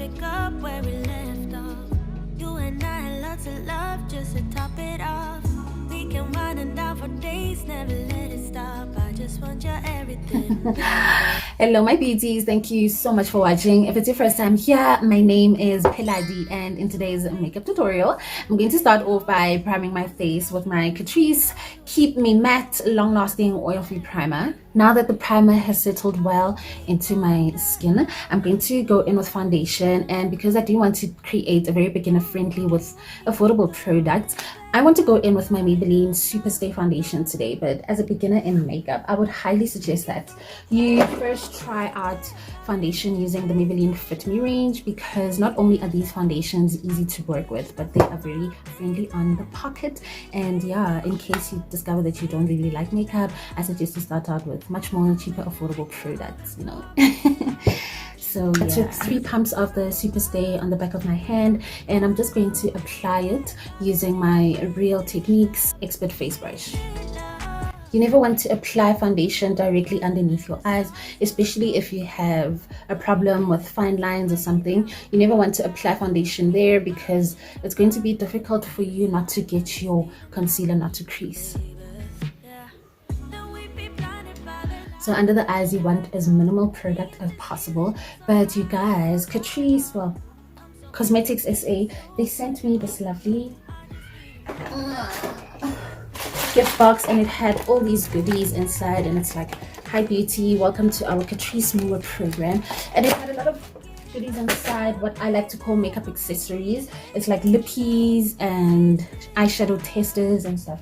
pick up where we left off. You and I had lots of love just to top it off. We can wind and down for days, never let it stop. I just want your everything. Hello my beauties, thank you so much for watching. If it's your first time here, my name is Peladi, and in today's makeup tutorial I'm going to start off by priming my face with my Catrice Keep Me Matte Long Lasting Oil Free Primer. Now that the primer has settled well into my skin, I'm going to go in with foundation, and because I do want to create a very beginner friendly with affordable products, I want to go in with my Maybelline Superstay foundation today. But as a beginner in makeup, I would highly suggest that you first try out foundation using the Maybelline Fit Me range, because not only are these foundations easy to work with, but they are very friendly on the pocket. And yeah, in case you discover that you don't really like makeup, I suggest to start out with much more cheaper, affordable products, you know. So yeah. I took 3 pumps of the Superstay on the back of my hand, and I'm just going to apply it using my Real Techniques Expert Face Brush. You never want to apply foundation directly underneath your eyes, especially if you have a problem with fine lines or something. You never want to apply foundation there, because it's going to be difficult for you not to get your concealer not to crease. So under the eyes, you want as minimal product as possible. But you guys, Catrice, well, Cosmetics SA, they sent me this lovely gift box, and it had all these goodies inside, and it's like, hi beauty, welcome to our Catrice Moore program. And it had a lot of goodies inside, what I like to call makeup accessories. It's like lippies and eyeshadow testers and stuff.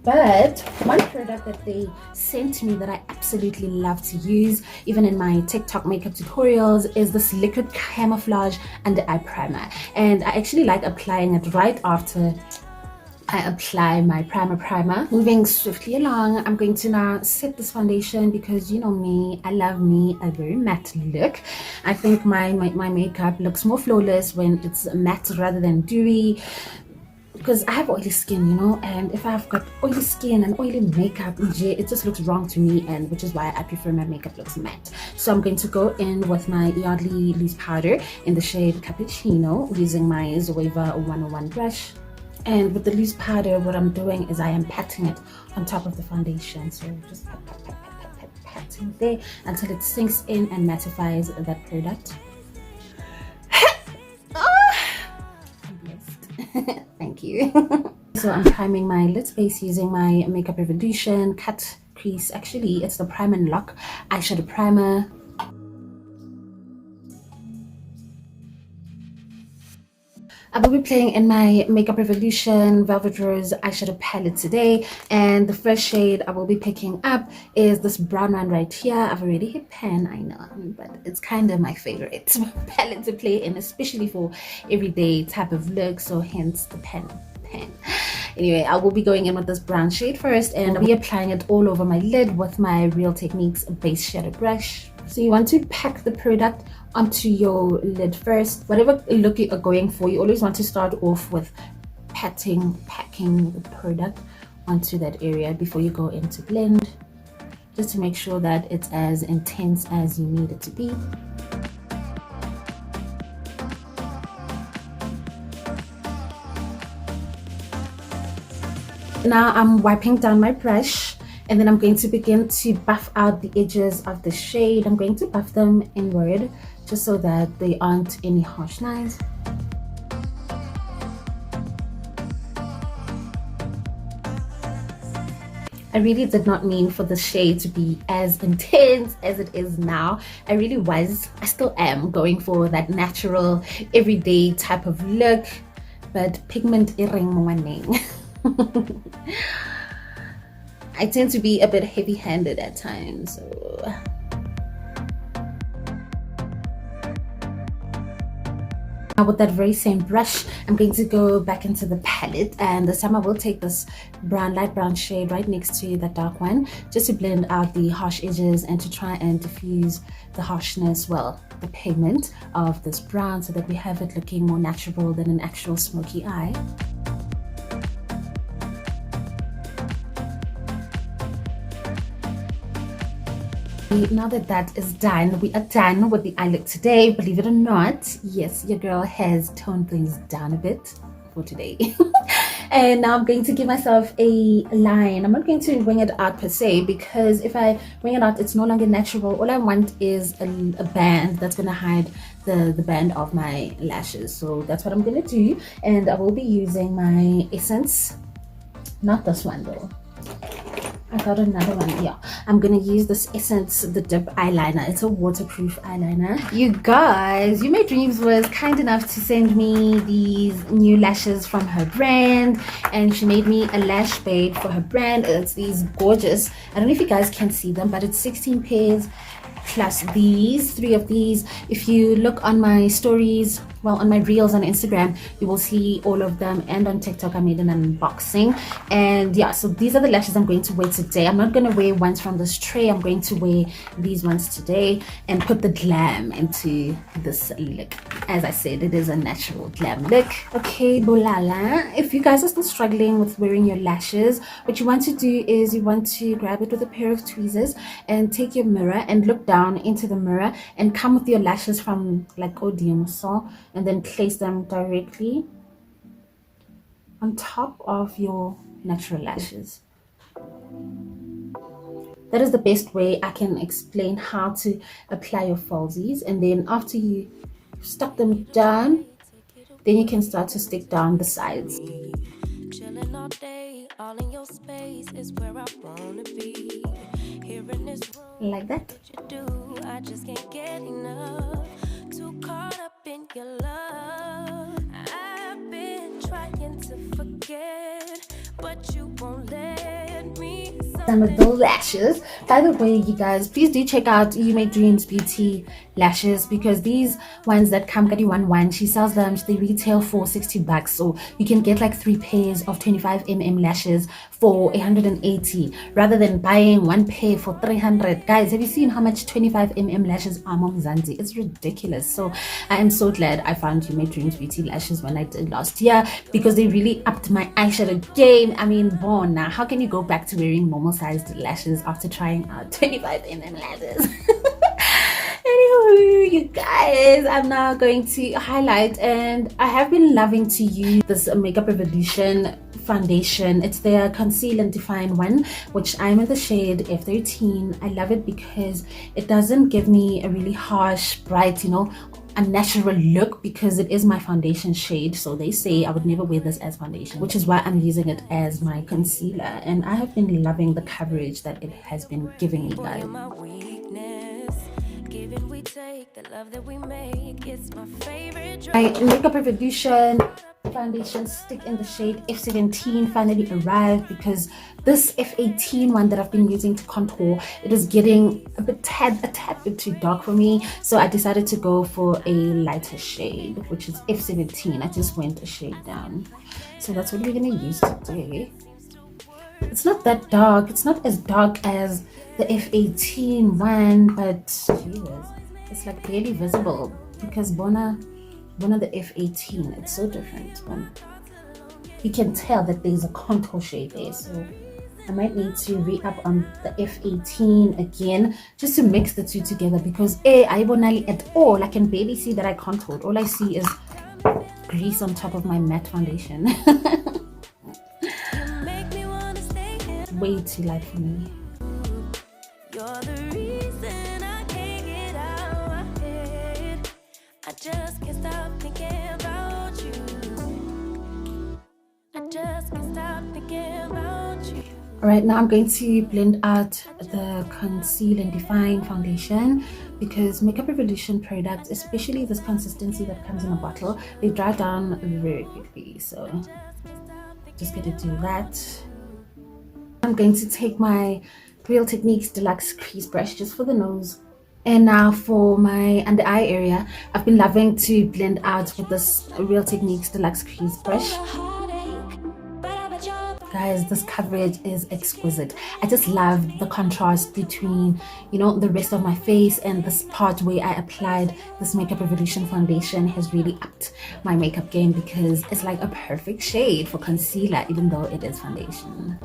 But one product that they sent to me that I absolutely love to use, even in my TikTok makeup tutorials, is this liquid Camouflage under eye primer. And I actually like applying it right after I apply my primer. Moving swiftly along, I'm going to now set this foundation, because you know me, I love me a very matte look. I think my makeup looks more flawless when it's matte rather than dewy, because I have oily skin, you know, and if I've got oily skin and oily makeup, it just looks wrong to me, and which is why I prefer my makeup looks matte. So I'm going to go in with my Yardley loose powder in the shade Cuppacino using my Zoeva 101 brush. And with the loose powder, what I'm doing is I am patting it on top of the foundation. So just patting there until it sinks in and mattifies that product. Thank you. So I'm priming my lid space using my Makeup Revolution Cut Crease. Actually, it's the Prime and Lock eyeshadow primer. I will be playing in my Makeup Revolution Velvet Rose eyeshadow palette today, and the first shade I will be picking up is this brown one right here. I've already hit pan, I know, but it's kind of my favorite palette to play in, especially for everyday type of look, so hence the pen. Anyway, I will be going in with this brown shade first, and I'll be applying it all over my lid with my Real Techniques base shadow brush. So you want to pack the product onto your lid first. Whatever look you are going for, you always want to start off with packing the product onto that area before you go into blend, just to make sure that it's as intense as you need it to be. Now I'm wiping down my brush, and then I'm going to begin to buff out the edges of the shade. I'm going to buff them inward, just so that there aren't any harsh lines. I really did not mean for the shade to be as intense as it is now. I still am going for that natural, everyday type of look, but pigment iring morning. I tend to be a bit heavy-handed at times, so now with that very same brush, I'm going to go back into the palette, and this time I will take this light brown shade right next to that dark one, just to blend out the harsh edges and to try and diffuse the harshness, well, the pigment of this brown, so that we have it looking more natural than an actual smoky eye. Now that that is done, we are done with the eye look today. Believe it or not, yes, your girl has toned things down a bit for today. And now I'm going to give myself a line. I'm not going to wing it out per se, because if I wing it out, it's no longer natural. All I want is a band that's going to hide the band of my lashes. So that's what I'm going to do. And I will be using my Essence, not this one though. I got another one. Yeah, I'm gonna use this Essence the Dip eyeliner. It's a waterproof eyeliner. You guys, UmieyDreams was kind enough to send me these new lashes from her brand, and she made me a lash spade for her brand. It's these gorgeous, I don't know if you guys can see them, but it's 16 pairs plus these 3 of these. If you look on my stories, well, on my reels on Instagram, you will see all of them, and on TikTok I made an unboxing. And yeah, so these are the lashes I'm going to wear today. I'm not going to wear ones from this tray. I'm going to wear these ones today and put the glam into this look. As I said, it is a natural glam look. Okay, bolala, if you guys are still struggling with wearing your lashes, what you want to do is you want to grab it with a pair of tweezers and take your mirror and look down into the mirror and come with your lashes from like Odium so, and then place them directly on top of your natural lashes. That is the best way I can explain how to apply your falsies. And then after you stuck them down, then you can start to stick down the sides. Chilling all day, all in your space is where I wanna be. Here in this room, like that. what you do, I just can't get enough. Too caught up in your love. I've been trying to forget, but you won't let me. Some of those lashes. By the way, you guys, please do check out UmieyDreamzBeauty lashes, because these ones that come Kadi 1 she sells them, they retail for 60 bucks, so you can get like 3 pairs of 25mm lashes for 180 rather than buying 1 pair for 300. Guys, have you seen how much 25mm lashes are Mzansi? It's ridiculous. So I am so glad I found UmieyDreamzBeauty lashes when I did last year, because they really upped my eyeshadow game. I mean, born now, how can you go back to wearing normal sized lashes after trying out 25mm lashes? Anywho, you guys, I'm now going to highlight, and I have been loving to use this Makeup Revolution foundation. It's their Conceal and Define one, which I'm in the shade F13. I love it because it doesn't give me a really harsh, bright, you know, unnatural look, because it is my foundation shade. So they say I would never wear this as foundation, which is why I'm using it as my concealer, and I have been loving the coverage that it has been giving me, guys. We take the love that we make, it's my favorite. My Makeup Revolution foundation stick in the shade F17 finally arrived, because this F18 one that I've been using to contour, it is getting a tad bit too dark for me, so I decided to go for a lighter shade, which is F17. I just went a shade down, so that's what we're gonna use today. It's not that dark, it's not as dark as the F18 one, but Jesus, it's like barely visible, because Bona the F18, it's so different. You can tell that there's a contour shade there, so I might need to re-up on the F18 again just to mix the two together, because I bonali at all. I can barely see that I contoured. All I see is grease on top of my matte foundation. Way too light for me. You're the reason I can't get out my head. I just can't stop thinking about you. I just can't stop thinking about you. Alright, now I'm going to blend out the Conceal and Define foundation, because Makeup Revolution products, especially this consistency that comes in a bottle, they dry down very quickly. So just gonna do that. I'm going to take my Real Techniques Deluxe Crease Brush just for the nose. And now for my under eye area, I've been loving to blend out with this Real Techniques Deluxe Crease Brush. Guys, this coverage is exquisite. I just love the contrast between, you know, the rest of my face, and this part where I applied this Makeup Revolution foundation has really upped my makeup game, because it's like a perfect shade for concealer, even though it is foundation.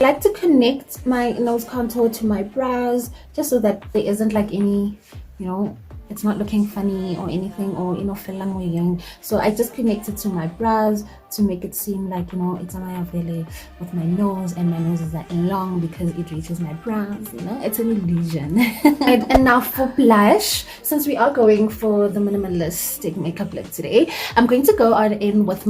I like to connect my nose contour to my brows just so that there isn't like any, you know, it's not looking funny or anything, or you know, felang. So I just connect it to my brows to make it seem like, you know, it's a Mayavele with my nose, and my nose is that long because it reaches my brows, you know, it's an illusion. And now for blush, since we are going for the minimalistic makeup look today, I'm going to go on in with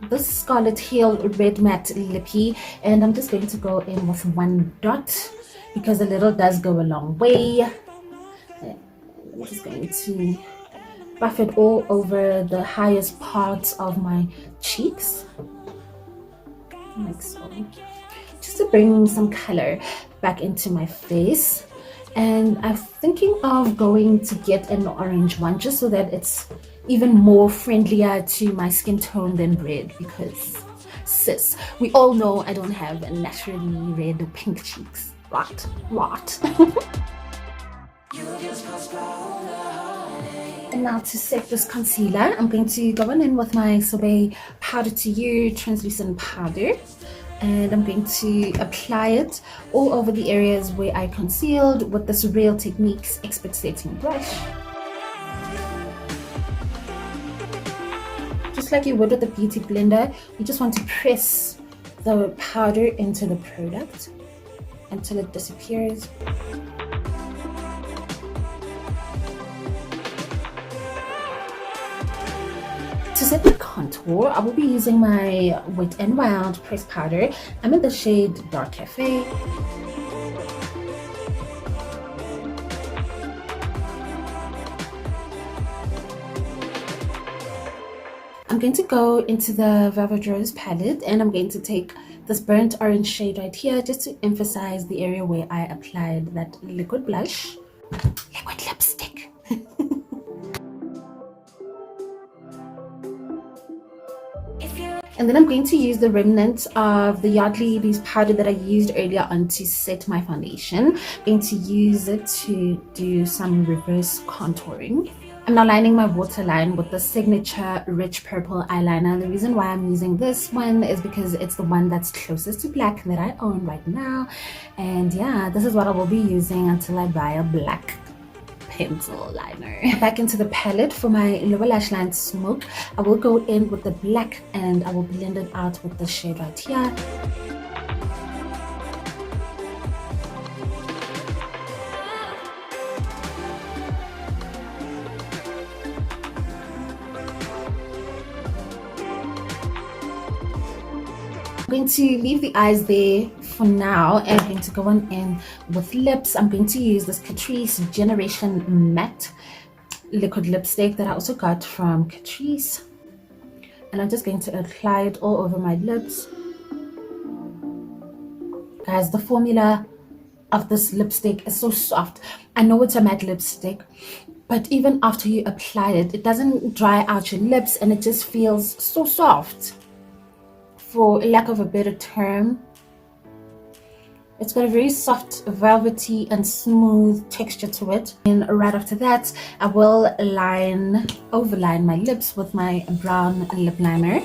this Scarlett Hill Red Matte Lippie, and I'm just going to go in with one dot because a little does go a long way. I'm just going to buff it all over the highest parts of my cheeks, like so, just to bring some color back into my face. And I'm thinking of going to get an orange one just so that it's even more friendlier to my skin tone than red, because sis, we all know I don't have naturally red or pink cheeks, right? And now to set this concealer, I'm going to go in with my Sorbet Powder to You translucent powder, and I'm going to apply it all over the areas where I concealed with this Real Techniques Expert Setting brush. Just like you would with the beauty blender, you just want to press the powder into the product until it disappears. To set the contour, I will be using my Wetnwild pressed powder. I'm in the shade Dark Cafe. I'm going to go into the Velvet Rose palette, and I'm going to take this burnt orange shade right here just to emphasize the area where I applied that liquid blush. Liquid lipstick. And then I'm going to use the remnants of the Yardley loose powder that I used earlier on to set my foundation. I'm going to use it to do some reverse contouring. I'm now lining my waterline with the signature rich purple eyeliner. The reason why I'm using this one is because it's the one that's closest to black that I own right now. And yeah, this is what I will be using until I buy a black pencil liner. Back into the palette for my lower lash line smoke, I will go in with the black and I will blend it out with the shade right here. I'm going to leave the eyes there for now, and I'm going to go on in with lips. I'm going to use this Catrice Generation Matte liquid lipstick that I also got from Catrice, and I'm just going to apply it all over my lips. Guys, the formula of this lipstick is so soft. I know it's a matte lipstick, but even after you apply it, it doesn't dry out your lips, and it just feels so soft. For lack of a better term, it's got a very soft, velvety and smooth texture to it. And right after that, I will overline my lips with my brown lip liner.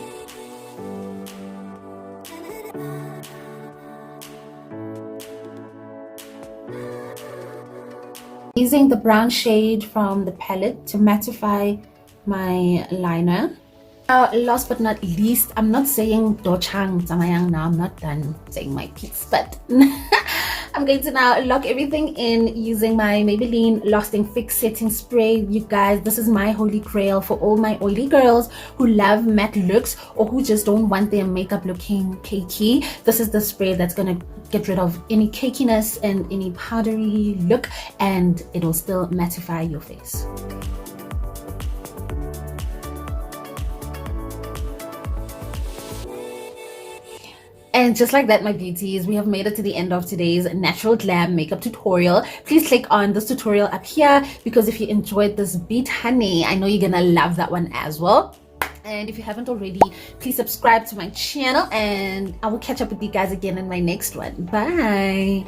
Using the brown shade from the palette to mattify my liner. Now, last but not least, I'm not saying dochang zamayang now, I'm not done saying my piece, but I'm going to now lock everything in using my Maybelline Lasting Fix Setting Spray. You guys, this is my holy grail for all my oily girls who love matte looks or who just don't want their makeup looking cakey. This is the spray that's gonna get rid of any cakiness and any powdery look, and it'll still mattify your face. And just like that, my beauties, we have made it to the end of today's natural glam makeup tutorial. Please click on this tutorial up here, because if you enjoyed this beat, honey, I know you're gonna love that one as well. And if you haven't already, please subscribe to my channel, and I will catch up with you guys again in my next one. Bye.